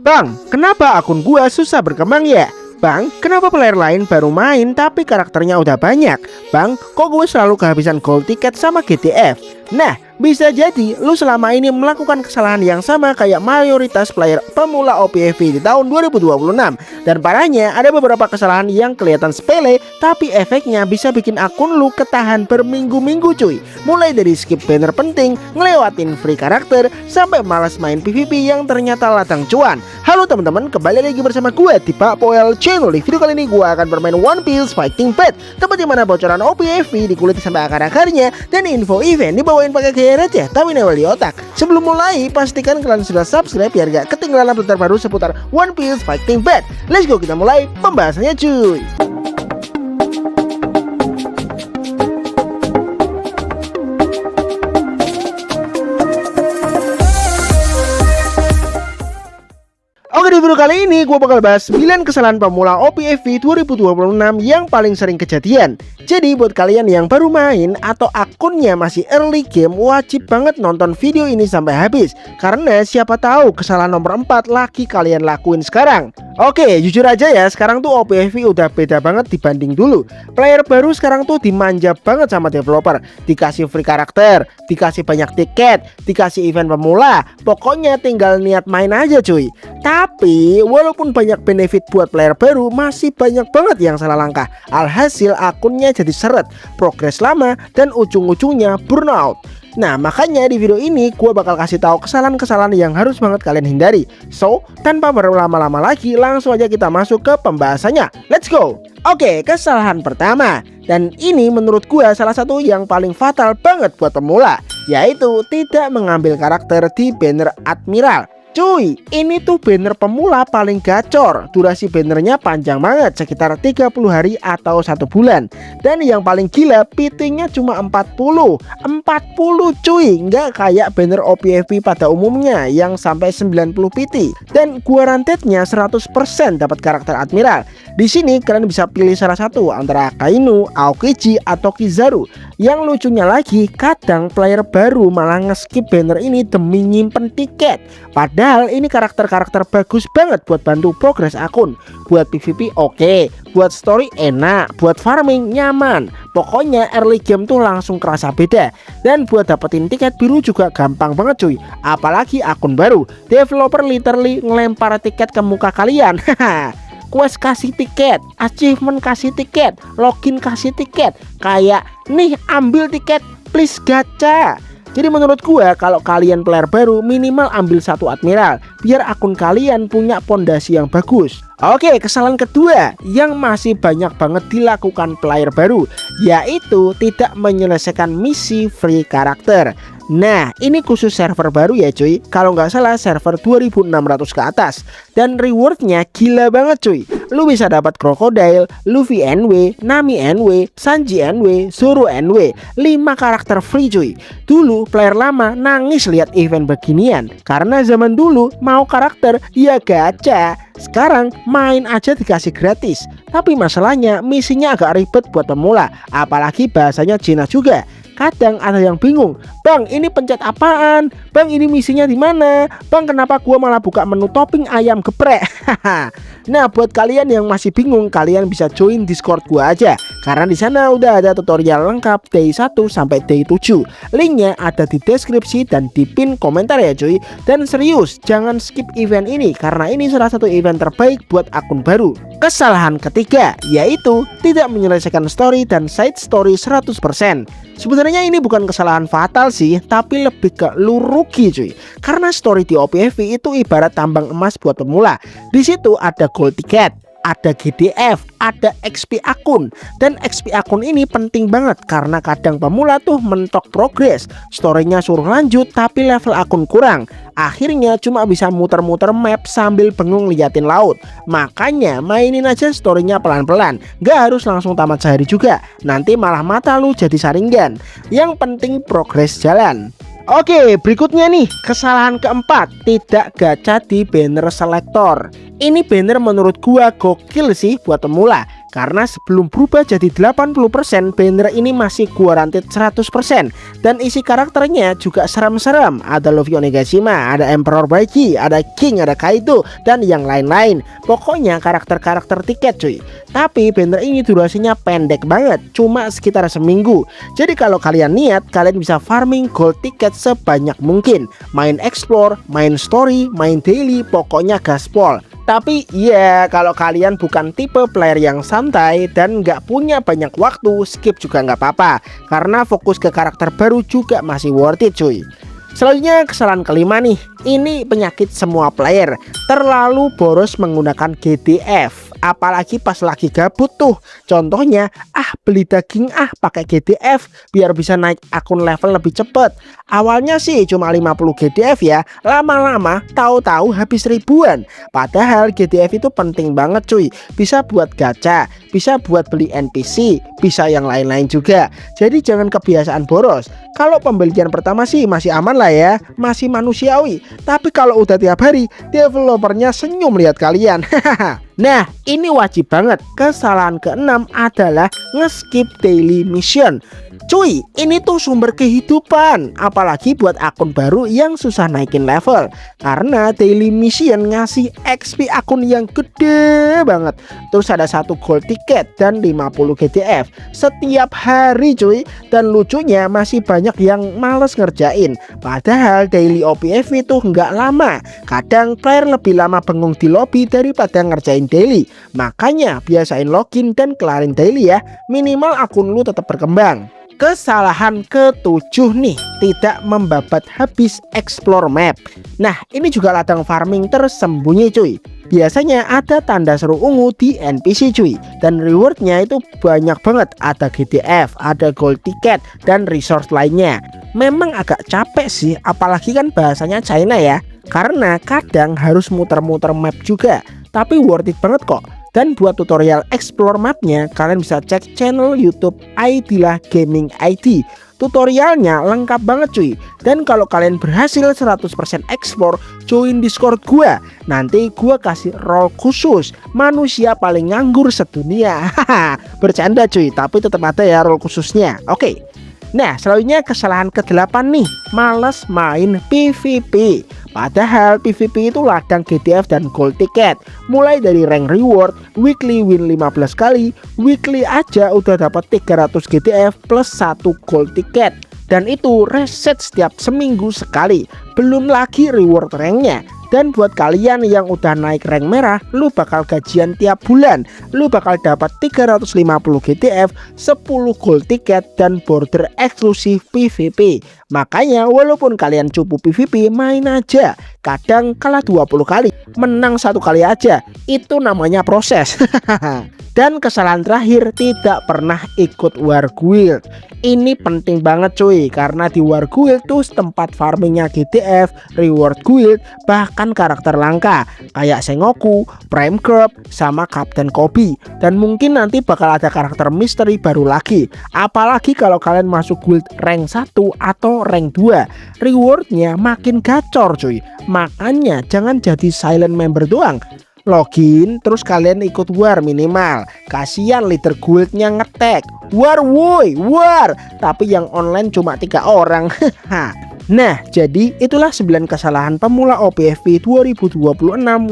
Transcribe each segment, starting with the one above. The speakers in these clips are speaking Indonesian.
Bang, kenapa akun gua susah berkembang ya? Bang, kenapa player lain baru main tapi karakternya udah banyak? Bang, kok gue selalu kehabisan gold ticket sama GTF? Nah, bisa jadi lu selama ini melakukan kesalahan yang sama kayak mayoritas player pemula OPFV di tahun 2026. Dan parahnya ada beberapa kesalahan yang kelihatan sepele tapi efeknya bisa bikin akun lu ketahan berminggu-minggu cuy. Mulai dari skip banner penting, ngelewatin free karakter, sampai malas main PvP yang ternyata ladang cuan. Halo teman-teman, kembali lagi bersama gue di Pak Poel Channel. Di video kali ini gue akan bermain One Piece Fighting Path, tempat dimana bocoran OPFV dikulik sampai akar-akarnya dan info event dibawain pakai gaya receh tapi newel di otak. Sebelum mulai, pastikan kalian sudah subscribe biar gak ketinggalan update terbaru seputar One Piece Fighting Path. Let's go, kita mulai pembahasannya cuy. Oke, di video kali ini gue bakal bahas 9 kesalahan pemula OPFV 2026 yang paling sering kejadian. Jadi buat kalian yang baru main atau akunnya masih early game, wajib banget nonton video ini sampai habis. Karena siapa tahu kesalahan nomor 4 lagi kalian lakuin sekarang. Oke, jujur aja ya, sekarang tuh OPFV udah beda banget dibanding dulu. Player baru sekarang tuh dimanja banget sama developer. Dikasih free karakter, dikasih banyak tiket, dikasih event pemula. Pokoknya tinggal niat main aja cuy. Tapi walaupun banyak benefit buat player baru, masih banyak banget yang salah langkah. Alhasil akunnya jadi seret, progres lama, dan ujung-ujungnya burnout. Nah, makanya di video ini gue bakal kasih tahu kesalahan-kesalahan yang harus banget kalian hindari. So, tanpa berlama-lama lagi, langsung aja kita masuk ke pembahasannya. Let's go! Oke, kesalahan pertama, dan ini menurut gue salah satu yang paling fatal banget buat pemula, yaitu tidak mengambil karakter di banner Admiral. Cuy, ini tuh banner pemula paling gacor. Durasi bannernya panjang banget, sekitar 30 hari atau 1 bulan. Dan yang paling gila, PT-nya cuma 40 cuy. Nggak kayak banner OPFV pada umumnya yang sampai 90 PT. Dan guaranteednya 100% dapat karakter Admiral. Di sini kalian bisa pilih salah satu antara Kainu, Aokiji, atau Kizaru. Yang lucunya lagi, kadang player baru malah nge-skip banner ini demi nyimpen tiket. Padahal ini karakter-karakter bagus banget buat bantu progres akun. Buat PvP oke, buat story enak, buat farming nyaman. Pokoknya early game tuh langsung kerasa beda. Dan buat dapetin tiket biru juga gampang banget cuy. Apalagi akun baru, developer literally ngelempar tiket ke muka kalian. Quest kasih tiket, achievement kasih tiket, login kasih tiket. Kayak nih ambil tiket, please gacha. Jadi menurut gua kalau kalian player baru minimal ambil satu Admiral biar akun kalian punya pondasi yang bagus. Oke, kesalahan kedua yang masih banyak banget dilakukan player baru, yaitu tidak menyelesaikan misi free karakter. Nah, ini khusus server baru ya cuy. Kalau nggak salah server 2600 ke atas. Dan rewardnya gila banget cuy. Lu bisa dapat Crocodile, Luffy NW, Nami NW, Sanji NW, Zoro NW. 5 karakter free cuy. Dulu player lama nangis lihat event beginian. Karena zaman dulu mau karakter ya gacha. Sekarang main aja dikasih gratis. Tapi masalahnya misinya agak ribet buat pemula. Apalagi bahasanya Cina juga. Kadang ada yang bingung, bang ini pencet apaan? Bang ini misinya di mana? Bang kenapa gua malah buka menu topping ayam geprek? Nah buat kalian yang masih bingung, kalian bisa join Discord gua aja. Karena di sana udah ada tutorial lengkap day 1 sampai day 7. Linknya ada di deskripsi dan di pin komentar ya cuy. Dan serius, jangan skip event ini karena ini salah satu event terbaik buat akun baru. Kesalahan ketiga, yaitu tidak menyelesaikan story dan side story 100%. Sebenarnya ini bukan kesalahan fatal sih, tapi lebih ke lu rugi cuy. Karena story di OPFV itu ibarat tambang emas buat pemula. Di situ ada gold ticket, ada GDF, ada XP akun. Dan XP akun ini penting banget karena kadang pemula tuh mentok progres. Storynya suruh lanjut tapi level akun kurang. Akhirnya cuma bisa muter-muter map sambil bengong liatin laut. Makanya mainin aja storynya pelan-pelan. Gak harus langsung tamat sehari juga. Nanti malah mata lu jadi saringan. Yang penting progres jalan. Oke, berikutnya nih, kesalahan keempat, tidak gacha di banner selektor. Ini banner menurut gua gokil sih buat pemula. karena sebelum berubah jadi 80% banner ini masih guaranteed 100%. Dan isi karakternya juga serem-serem. Ada Luffy Onigashima, ada Emperor Baki, ada King, ada Kaido, dan yang lain-lain. Pokoknya karakter-karakter tiket cuy. Tapi banner ini durasinya pendek banget, cuma sekitar seminggu. Jadi kalau kalian niat, kalian bisa farming gold tiket sebanyak mungkin. Main explore, main story, main daily, pokoknya gaspol. Tapi ya kalau kalian bukan tipe player yang santai dan nggak punya banyak waktu, skip juga nggak apa-apa, karena fokus ke karakter baru juga masih worth it cuy. Selanjutnya kesalahan kelima nih, ini penyakit semua player, terlalu boros menggunakan GDF. Apalagi pas lagi gabut tuh. Contohnya, beli daging pakai GDF biar bisa naik akun level lebih cepet. Awalnya sih cuma 50 GDF ya, lama-lama tahu-tahu habis ribuan. Padahal GDF itu penting banget cuy. Bisa buat gacha, bisa buat beli NPC, bisa yang lain-lain juga. Jadi jangan kebiasaan boros. Kalau pembelian pertama sih masih aman lah ya, masih manusiawi. Tapi kalau udah tiap hari, developernya senyum lihat kalian. Nah, ini wajib banget. Kesalahan keenam adalah nge-skip daily mission. Cuy, ini tuh sumber kehidupan, apalagi buat akun baru yang susah naikin level. Karena daily mission ngasih XP akun yang gede banget. Terus ada 1 gold ticket dan 50 GDF setiap hari cuy. Dan lucunya masih banyak yang males ngerjain. Padahal daily OPFV itu nggak lama. Kadang player lebih lama bengong di lobby daripada ngerjain daily. Makanya biasain login dan kelarin daily ya. Minimal akun lu tetap berkembang. Kesalahan ketujuh nih, tidak membabat habis explore map. Nah, ini juga ladang farming tersembunyi cuy. Biasanya ada tanda seru ungu di NPC cuy. Dan rewardnya itu banyak banget. Ada GDF, ada gold ticket, dan resource lainnya. Memang agak capek sih, apalagi kan bahasanya China ya. Karena kadang harus muter-muter map juga. Tapi worth it banget kok. Dan buat tutorial explore mapnya, kalian bisa cek channel YouTube Aidilah Gaming ID. Tutorialnya lengkap banget cuy. Dan kalau kalian berhasil 100% explore, join Discord gua. Nanti gua kasih role khusus manusia paling nganggur sedunia. Bercanda cuy, tapi tetap ada ya role khususnya. Oke. Nah, selanjutnya kesalahan ke-8 nih, males main PvP. Padahal PvP itu ladang GDF dan gold ticket. Mulai dari rank reward, weekly win 15 kali, weekly aja udah dapat 300 GDF plus 1 gold ticket. Dan itu reset setiap seminggu sekali. Belum lagi reward ranknya. Dan buat kalian yang udah naik rank merah, lu bakal gajian tiap bulan. Lu bakal dapat 350 GDF, 10 gold ticket, dan border eksklusif PvP. Makanya walaupun kalian cupu PvP, main aja. Kadang kalah 20 kali, menang 1 kali aja. Itu namanya proses. Dan kesalahan terakhir, tidak pernah ikut War Guild. Ini penting banget cuy, karena di War Guild tuh tempat farmingnya GDF, reward guild, bahkan karakter langka kayak Sengoku, Prime Crop, sama Captain Kobe. Dan mungkin nanti bakal ada karakter misteri baru lagi. Apalagi kalau kalian masuk guild rank 1 atau rank 2, rewardnya makin gacor cuy. Makanya jangan jadi silent member doang. Login terus kalian ikut war minimal. Kasihan leader guildnya ngetek, war woi war, tapi yang online cuma 3 orang. Nah, jadi itulah 9 kesalahan pemula OPFV 2026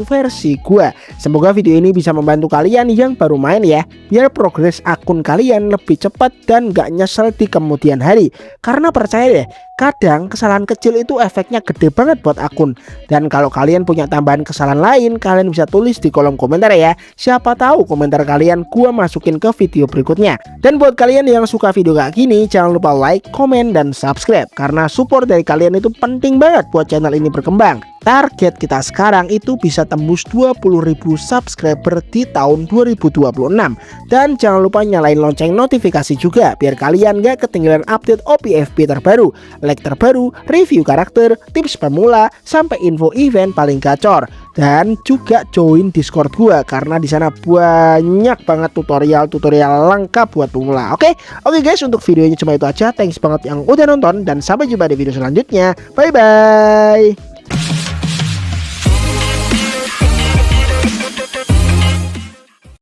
versi gua. Semoga video ini bisa membantu kalian yang baru main ya, biar progres akun kalian lebih cepat dan gak nyesel di kemudian hari. Karena percaya deh, kadang kesalahan kecil itu efeknya gede banget buat akun. Dan kalau kalian punya tambahan kesalahan lain, kalian bisa tulis di kolom komentar ya. Siapa tahu komentar kalian gua masukin ke video berikutnya. Dan buat kalian yang suka video kayak gini, jangan lupa like, komen, dan subscribe. Karena support dari kalian itu penting banget buat channel ini berkembang. Target kita sekarang itu bisa tembus 20.000 subscriber di tahun 2026. Dan jangan lupa nyalain lonceng notifikasi juga, biar kalian gak ketinggalan update OPFP terbaru, like terbaru, review karakter, tips pemula, sampai info event paling gacor. Dan juga join Discord gua, karena di sana banyak banget tutorial-tutorial lengkap buat pemula. Oke guys, untuk videonya cuma itu aja. Thanks banget yang udah nonton, dan sampai jumpa di video selanjutnya. Bye bye.